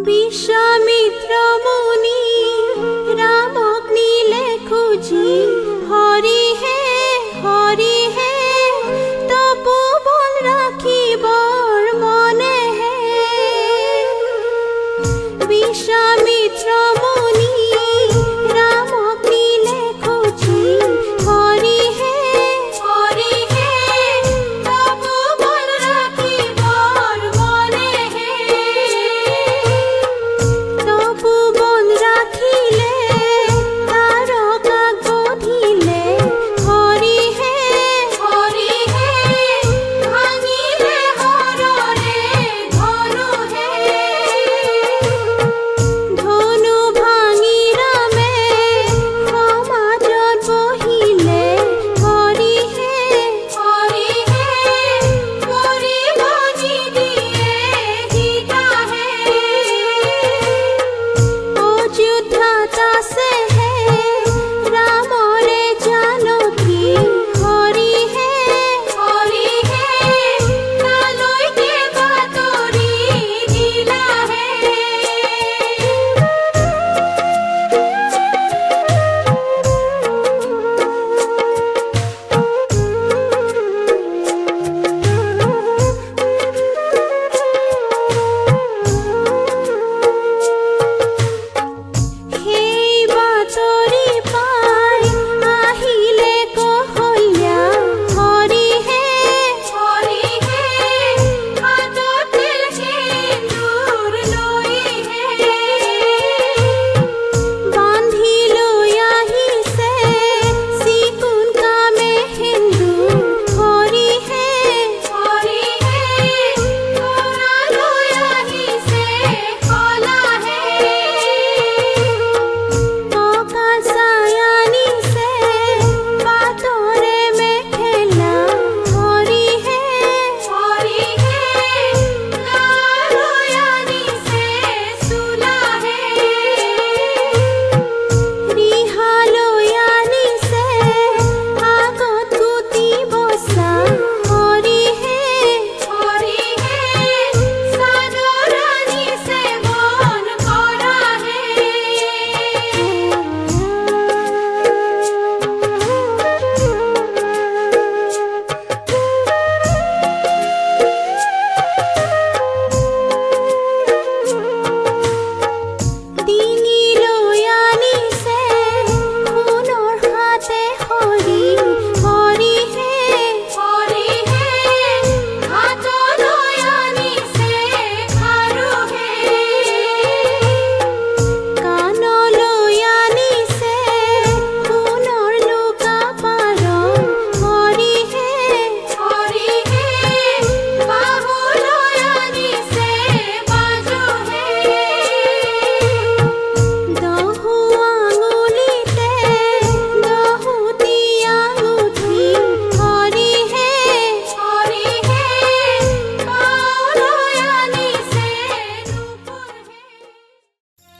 বিশ্বামিত্ৰ মুনি ৰামক নীলে খুঁজি হৰি হে তপোবন ৰাখিবৰ মনে হে বিশ্বামিত্ৰ মুনি ৰামক নীলে খুঁজি হৰি হে তপোবন ৰাখিবৰ মনে হে তপোবন ৰাখিলে তাৰকা গধিলে হৰি হে ভাঙিলে হৰৰে ধনু হে ধনু ভাঙি ৰামে সমাজত বহিলে হৰি হে পৰিবনি দিয়ে সীতা হে অযোধ্যাত আছে হে ৰামৰে জানকী হৰি হে তালৈকে বাতৰি দিলা হে সেই বাতৰি পাই আহিলে কহল্যা হৰি হে হাততে সেন্দুৰ লৈ হে বান্ধি লৈ আহিছে চিকুণ কামে সেন্দুৰ হৰি হে লৈ আহিছে কলা হে টকা চাই আনিছে পাতৰে মেখেলা হৰি হে লৈ আনিছে চোলা হে ৰিহা লৈ আনিছে আগত গুটি বচা হৰি হে চাদৰ আনিছে বন কৰা হে ডিঙি লৈ আনিছে সোণৰ হাতে হৰি হে হাতলৈ আনিছে খাৰু হে কাণলৈ আনিছে সোণৰ লোকা পাৰ হৰি হে বাহুলৈ আনিছে বাজু হে দহু আঙুলিতে দহুটি আঙুঠি হৰি হে পাউলৈ আনিছে নুপুৰ হে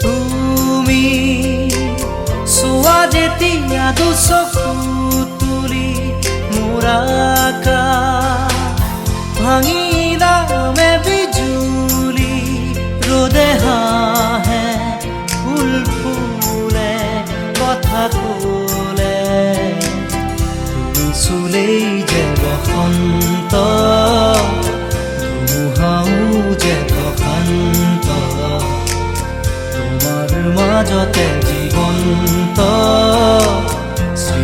তুমি চোৱা যেতিয়া দুচকু তুলি মোৰ আকাশ ভাঙি নামে বিজুলি ৰ'দে হাঁহে ফুল ফুলে কথা ক'লে তুমি চুলেই যে বসন্ত ধুমুহাও যে প্ৰশান্ত তোমাৰ মাজতে জীৱন্ত শ্ৰী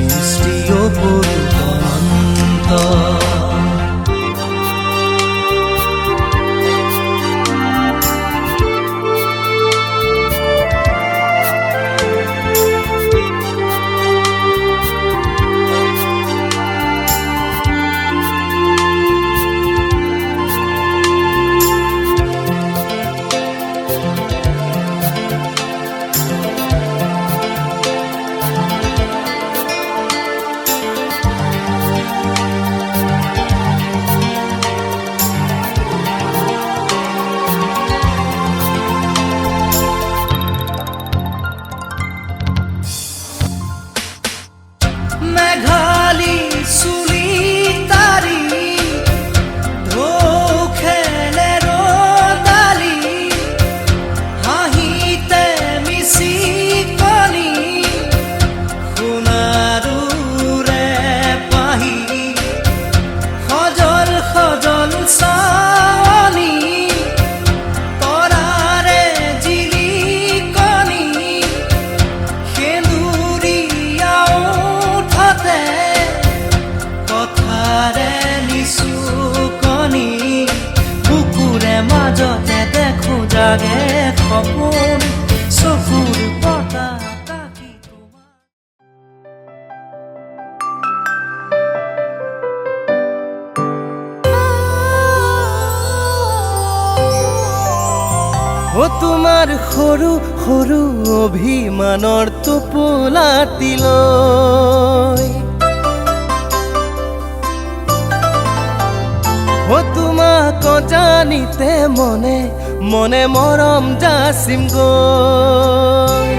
সপোন চকুৰ পতা তাকি তোমাৰ তোমাৰ সৰু সৰু অভিমানৰ টোপোলাটিলৈ তোমাক জানিতে মনে মনে মৰম যাচিম গৈ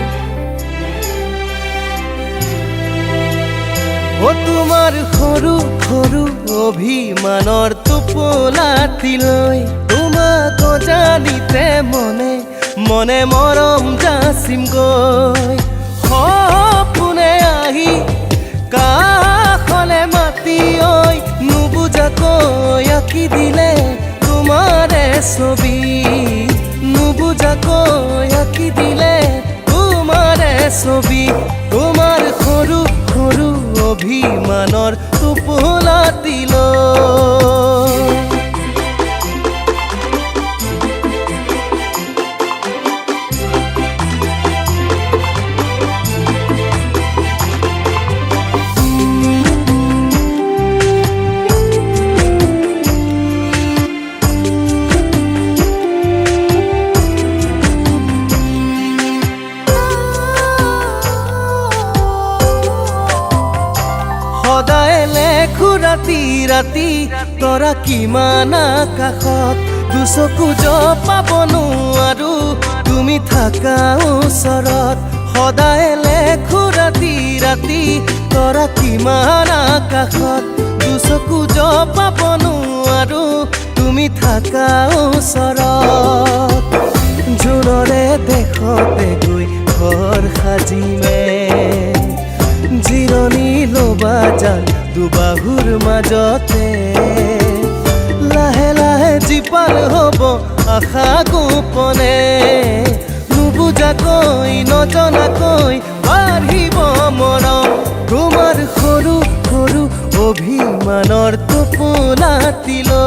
তোমাৰ সৰু সৰু অভিমানৰ টোপোলাটিলৈ তোমাক জানিতে মনে মনে মৰম যাচিম গৈ সপোনে আহি কাষলে মাতি ঐ নুবুজাকৈ আঁকি দিলে তোমাৰে ছবি নুবুজাকৈ আঁকি দিলে তোমাৰে ছবি তোমাৰ সৰু সৰু অভিমানৰ টোপোলাটিলৈ সদায় লেখো ৰাতি ৰাতি তৰা কিমান আকাশত দুচকু জপাব নোৱাৰো তুমি থাকা ওচৰত সদায় লেখো ৰাতি ৰাতি তৰা কিমান আকাশত দুচকু জপাব নোৱাৰো তুমি থাকা ওচৰত জোনৰে দেশতে গৈ ঘৰ সাজিমে জিৰণি ল'বা যান দুবাহুৰ মাজতে লাহে লাহে জীপাল হ'ব আশা গোপনে নুবুজাকৈ নজনাকৈ বাঢ়িব মৰম তোমাৰ সৰু সৰু অভিমানৰ টোপোলাটিলৈ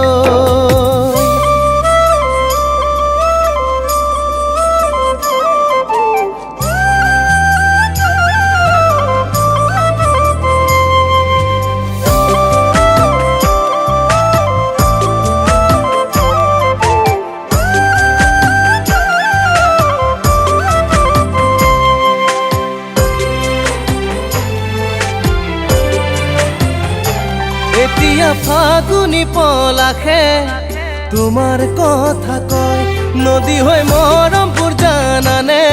এতিয়া ফাগুনি পলাশে তোমাৰ কথা কয় নদী হৈ মৰমপুৰ জানানে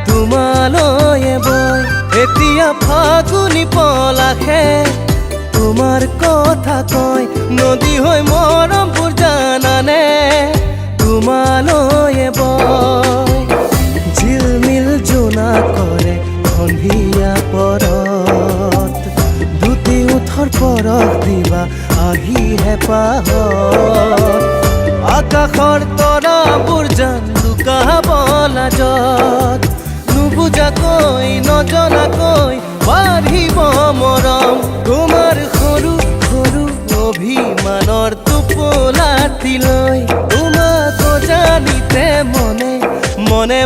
তোমালৈ বৈ এতিয়া ফাগুনি পলাশে তোমাৰ কথা কয় নদী হৈ মৰমপুৰ জানানে তোমালৈ বৈ ঝিলমিল জোনা কৰে সন্ধিয়া পৰত দুটি উঠৰ পৰশ দিবা আহি হেঁপাহত আকাশৰ তৰাবোৰ জান লুকাব লাজত নুবুজাকৈ নজনাকৈ বাঢ়িব মৰম তোমাৰ সৰু সৰু অভিমানৰ টোপোলাটিলৈ তোমাক জানিতে মনে মনে